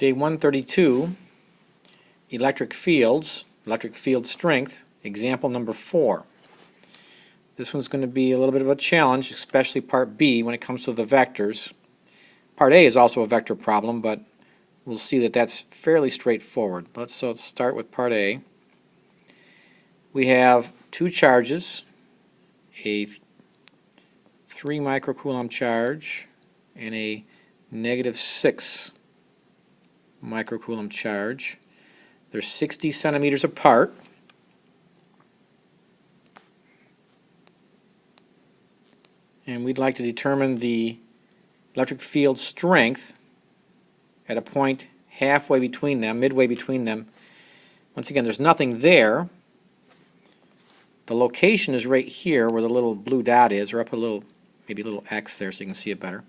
Day 132, electric fields, electric field strength, example number 4. This one's going to be a little bit of a challenge, especially part B when it comes to the vectors. Part A is also a vector problem, but we'll see that that's fairly straightforward. Let's start with part A. We have two charges, a 3 microcoulomb charge and a -6 microcoulomb charge. They're 60 centimeters apart. And we'd like to determine the electric field strength at a point halfway between them, midway between them. Once again, there's nothing there. The location is right here where the little blue dot is, or up a little, maybe a little X there so you can see it better.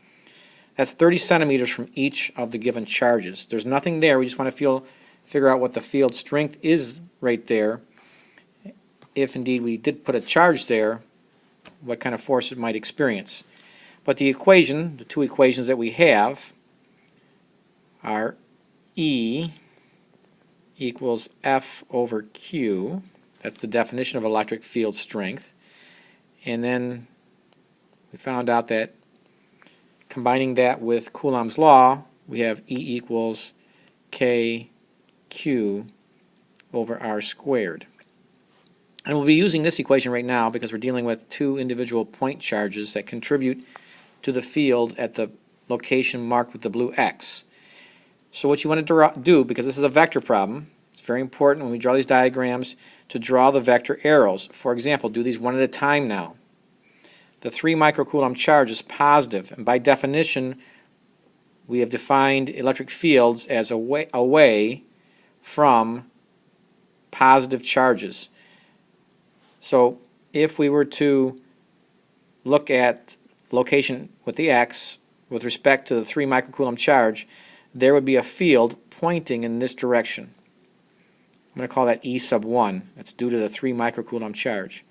That's 30 centimeters from each of the given charges. There's nothing there. We just want to figure out what the field strength is right there. If indeed we did put a charge there, what kind of force it might experience. But the equation, the two equations that we have, are E equals F over Q. That's the definition of electric field strength. And then we found out that combining that with Coulomb's law, we have E equals KQ over R squared. And we'll be using this equation right now because we're dealing with two individual point charges that contribute to the field at the location marked with the blue X. So what you want to do, because this is a vector problem, it's very important when we draw these diagrams to draw the vector arrows. For example, do these one at a time now. The 3 microcoulomb charge is positive, and by definition we have defined electric fields as away from positive charges. So if we were to look at location with the X with respect to the 3 microcoulomb charge, there would be a field pointing in this direction. I'm going to call that E sub 1. That's due to the 3 microcoulomb charge.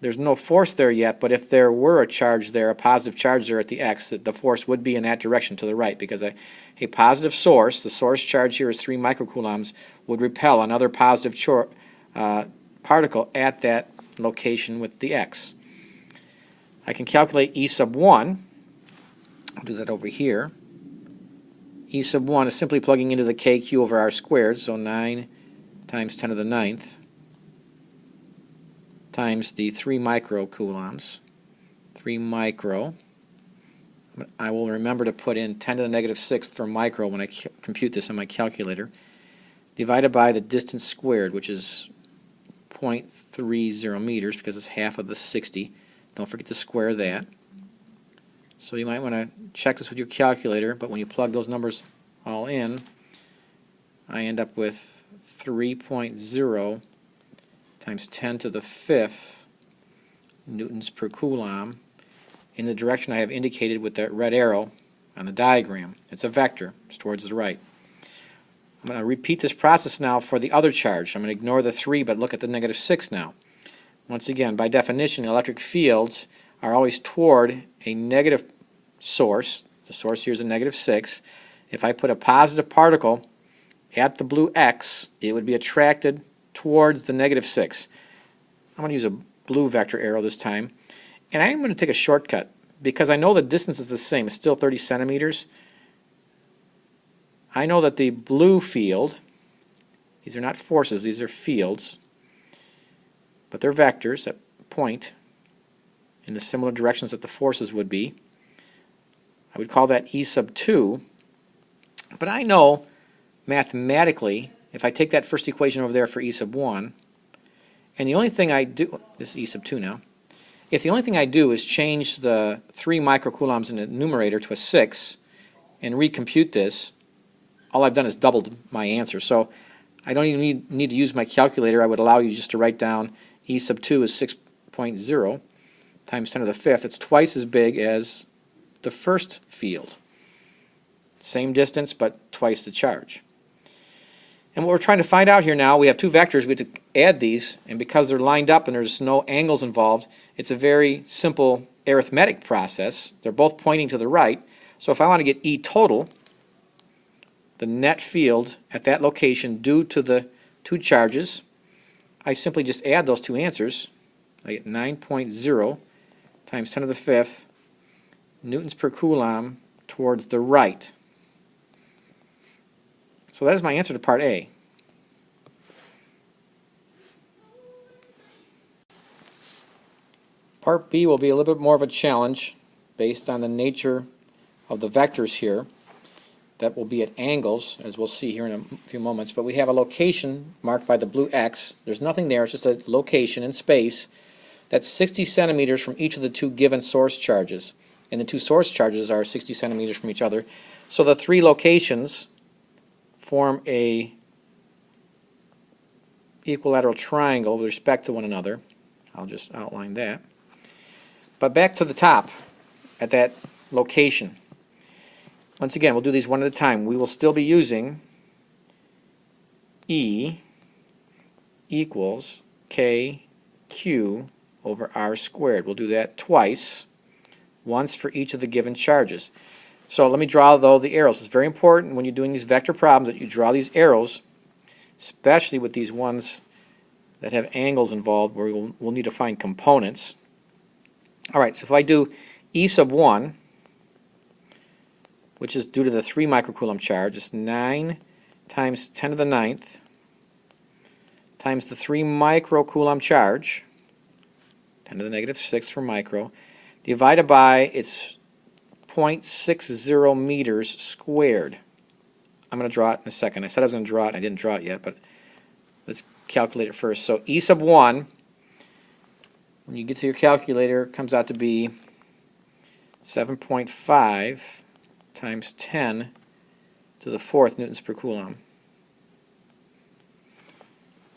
There's no force there yet, but if there were a charge there, a positive charge there at the X, the force would be in that direction to the right, because a positive source, the source charge here is 3 microcoulombs, would repel another positive particle at that location with the X. I can calculate E sub 1. I'll do that over here. E sub 1 is simply plugging into the KQ over R squared, so 9 times 10 to the 9th times the 3 microcoulombs. 3 micro. I will remember to put in 10 to the -6th for micro when I compute this on my calculator, divided by the distance squared, which is 0.30 meters because it's half of the 60. Don't forget to square that. So you might want to check this with your calculator, but when you plug those numbers all in, I end up with 3.0 times 10 to the 5th newtons per coulomb in the direction I have indicated with that red arrow on the diagram. It's a vector. It's towards the right. I'm going to repeat this process now for the other charge. I'm going to ignore the 3 but look at the -6 now. Once again, by definition, electric fields are always toward a negative source. The source here is a -6. If I put a positive particle at the blue X, it would be attracted towards the -6. I'm going to use a blue vector arrow this time. And I am going to take a shortcut because I know the distance is the same. It's still 30 centimeters. I know that the blue field, these are not forces, these are fields, but they're vectors that point in the similar directions that the forces would be. I would call that E sub 2. But I know mathematically, if I take that first equation over there for E sub 1, and the only thing I do, this is E sub 2 now, if the only thing I do is change the 3 microcoulombs in the numerator to a 6 and recompute this, all I've done is doubled my answer. So I don't even need to use my calculator. I would allow you just to write down E sub 2 is 6.0 times 10 to the 5th. It's twice as big as the first field. Same distance, but twice the charge. And what we're trying to find out here now, we have two vectors. We have to add these, and because they're lined up and there's no angles involved, it's a very simple arithmetic process. They're both pointing to the right. So if I want to get E total, the net field at that location due to the two charges, I simply just add those two answers. I get 9.0 times 10 to the 5th newtons per coulomb towards the right. So that is my answer to part A. Part B will be a little bit more of a challenge based on the nature of the vectors here. That will be at angles, as we'll see here in a few moments. But we have a location marked by the blue X. There's nothing there, it's just a location in space that's 60 centimeters from each of the two given source charges. And the two source charges are 60 centimeters from each other. So the three locations form a equilateral triangle with respect to one another. I'll just outline that. But back to the top at that location. Once again, we'll do these one at a time. We will still be using E equals KQ over R squared. We'll do that twice, once for each of the given charges. So let me draw, though, the arrows. It's very important when you're doing these vector problems that you draw these arrows, especially with these ones that have angles involved where we'll need to find components. All right, so if I do E sub 1, which is due to the 3 microcoulomb charge, it's 9 times 10 to the 9th times the 3 microcoulomb charge, 10 to the negative 6 for micro, divided by its 0.60 meters squared. I'm going to draw it in a second. I said I was going to draw it, and I didn't draw it yet, but let's calculate it first. So E sub 1, when you get to your calculator, comes out to be 7.5 times 10 to the 4th newtons per coulomb.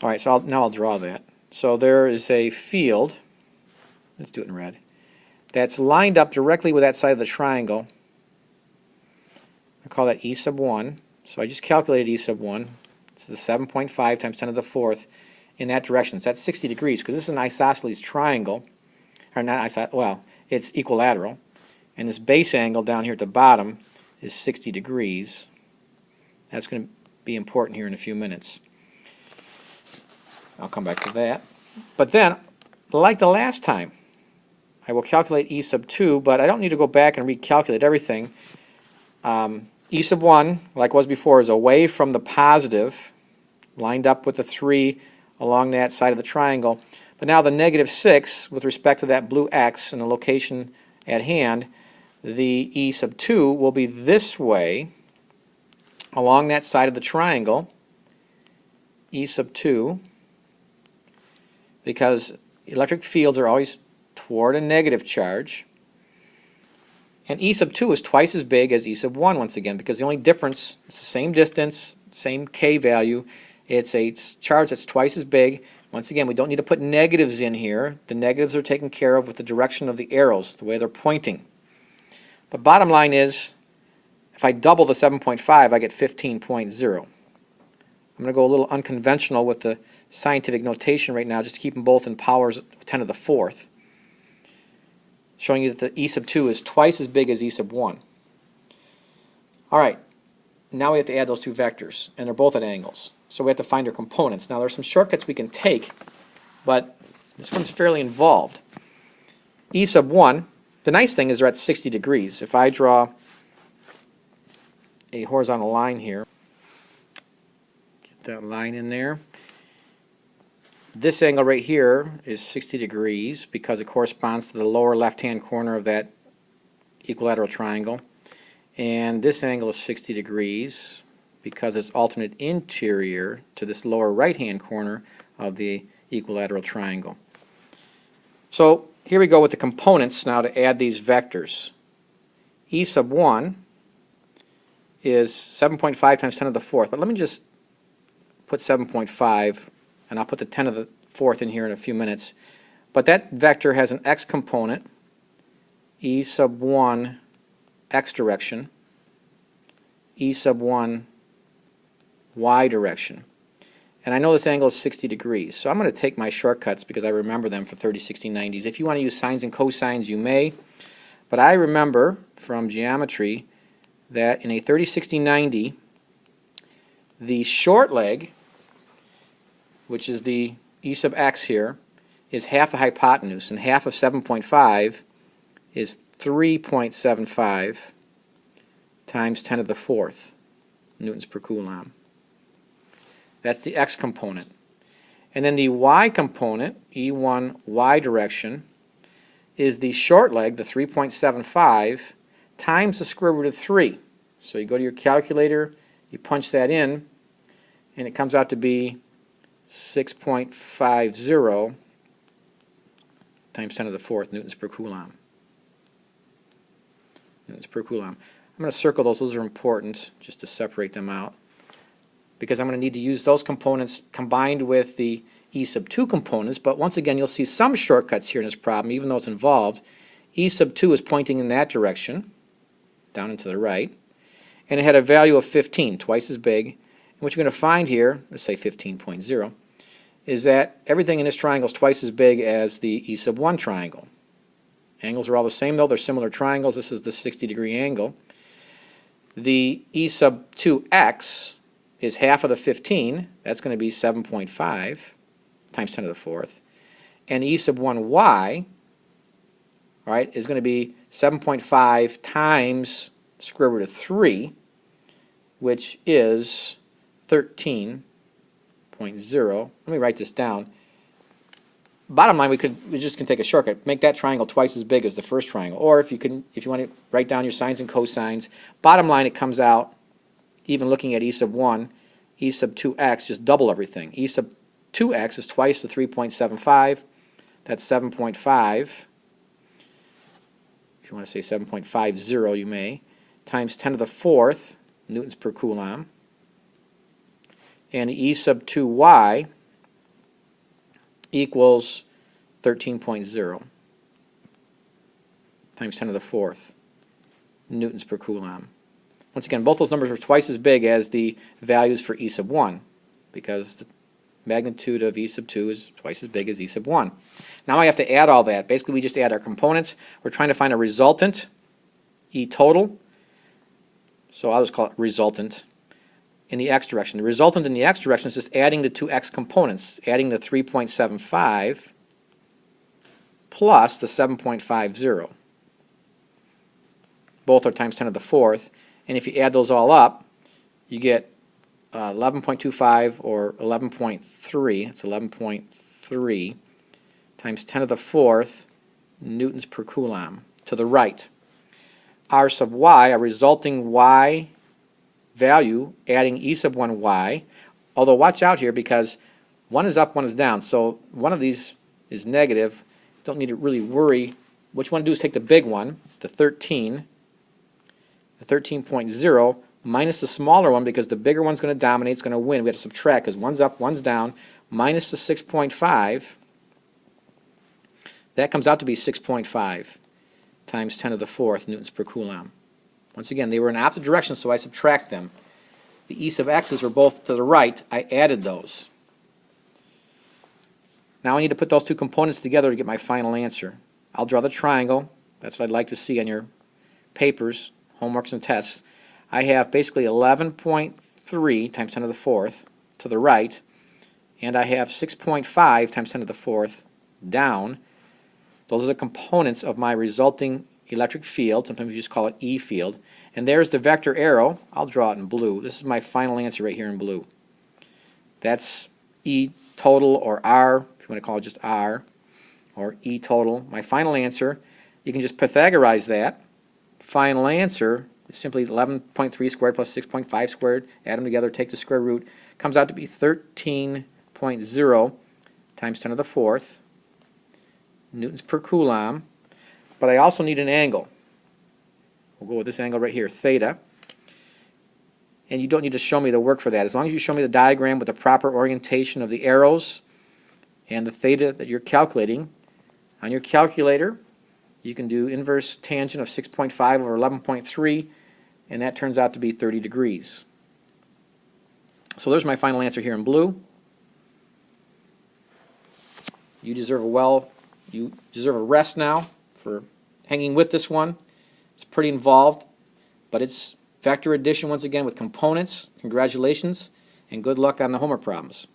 All right, so now I'll draw that. So there is a field, let's do it in red, that's lined up directly with that side of the triangle. I call that E sub 1. So I just calculated E sub 1. It's the 7.5 times 10 to the 4th in that direction. So that's 60 degrees because this is an isosceles triangle. Or not isosceles, well, it's equilateral. And this base angle down here at the bottom is 60 degrees. That's going to be important here in a few minutes. I'll come back to that. But then, like the last time, I will calculate E sub 2, but I don't need to go back and recalculate everything. E sub 1, like was before, is away from the positive, lined up with the 3 along that side of the triangle. But now the negative 6, with respect to that blue X and the location at hand, the E sub 2 will be this way along that side of the triangle, E sub 2, because electric fields are always toward a negative charge. And E sub 2 is twice as big as E sub 1 once again, because the only difference, it's the same distance, same K value, it's a charge that's twice as big. Once again, we don't need to put negatives in here. The negatives are taken care of with the direction of the arrows, the way they're pointing. But bottom line is, if I double the 7.5, I get 15.0. I'm going to go a little unconventional with the scientific notation right now, just to keep them both in powers 10 to the 4th. Showing you that the E sub 2 is twice as big as E sub 1. Alright, now we have to add those two vectors, and they're both at angles. So we have to find their components. Now there's some shortcuts we can take, but this one's fairly involved. E sub 1, the nice thing is they're at 60 degrees. If I draw a horizontal line here, get that line in there. This angle right here is 60 degrees because it corresponds to the lower left-hand corner of that equilateral triangle. And this angle is 60 degrees because it's alternate interior to this lower right-hand corner of the equilateral triangle. So here we go with the components now to add these vectors. E sub 1 is 7.5 times 10 to the 4th. But let me just put 7.5, and I'll put the 10 to the 4th in here in a few minutes. But that vector has an x component, E sub 1 x direction, E sub 1 y direction. And I know this angle is 60 degrees, so I'm going to take my shortcuts because I remember them for 30, 60, 90s. If you want to use sines and cosines, you may. But I remember from geometry that in a 30, 60, 90, The short leg, which is the e sub x here, is half the hypotenuse, and half of 7.5 is 3.75 times 10 to the fourth newtons per coulomb. That's the x component. And then the y component, E1 y direction, is the short leg, the 3.75, times the square root of 3. So you go to your calculator, you punch that in, and it comes out to be 6.50 times 10 to the fourth newtons per coulomb. Newtons per coulomb. I'm going to circle those. Those are important just to separate them out, because I'm going to need to use those components combined with the e sub 2 components. But once again, you'll see some shortcuts here in this problem, even though it's involved. E sub 2 is pointing in that direction, down and to the right, and it had a value of 15, twice as big. And what you're going to find here, let's say 15.0, is that everything in this triangle is twice as big as the e sub 1 triangle. Angles are all the same, though. They're similar triangles. This is the 60-degree angle. The e sub 2x is half of the 15. That's going to be 7.5 times 10 to the fourth. And e sub 1y, right, is going to be 7.5 times square root of 3, which is 13.0. Let me write this down. Bottom line, we just can take a shortcut. Make that triangle twice as big as the first triangle. Or if you want to write down your sines and cosines, bottom line, it comes out, even looking at e sub 1, e sub 2x, just double everything. E sub 2x is twice the 3.75. That's 7.5. If you want to say 7.50, you may. Times 10 to the fourth newtons per coulomb. And e sub 2y equals 13.0 times 10 to the fourth newtons per coulomb. Once again, both those numbers are twice as big as the values for e sub 1, because the magnitude of e sub 2 is twice as big as e sub 1. Now I have to add all that. Basically, we just add our components. We're trying to find a resultant, E total. So I'll just call it resultant in the x direction. The resultant in the x direction is just adding the two x components, adding the 3.75 plus the 7.50. Both are times 10 to the fourth. And if you add those all up, you get 11.25 or 11.3. It's 11.3 times 10 to the fourth newtons per coulomb to the right. R sub y, a resulting y value, adding e sub 1y, although watch out here because one is up, one is down, so one of these is negative. Don't need to really worry. What you want to do is take the big one, the 13.0, minus the smaller one, because the bigger one's going to dominate, it's going to win. We have to subtract because one's up, one's down, minus the 6.5. That comes out to be 6.5 times 10 to the fourth newtons per coulomb. Once again, they were in opposite directions, so I subtract them. The e sub x's were both to the right. I added those. Now I need to put those two components together to get my final answer. I'll draw the triangle. That's what I'd like to see on your papers, homeworks, and tests. I have basically 11.3 times 10 to the fourth to the right, and I have 6.5 times 10 to the fourth down. Those are the components of my resulting electric field. Sometimes you just call it E field. And there's the vector arrow. I'll draw it in blue. This is my final answer right here in blue. That's E total, or R, if you want to call it just R, or E total. My final answer, you can just Pythagorize that. Final answer is simply 11.3 squared plus 6.5 squared. Add them together, take the square root. Comes out to be 13.0 times 10 to the fourth newtons per coulomb. But I also need an angle. We'll go with this angle right here, theta. And you don't need to show me the work for that. As long as you show me the diagram with the proper orientation of the arrows and the theta that you're calculating on your calculator, you can do inverse tangent of 6.5 over 11.3, and that turns out to be 30 degrees. So there's my final answer here in blue. You deserve a rest now for hanging with this one. It's pretty involved, but it's vector addition once again with components. Congratulations. and good luck on the homework problems.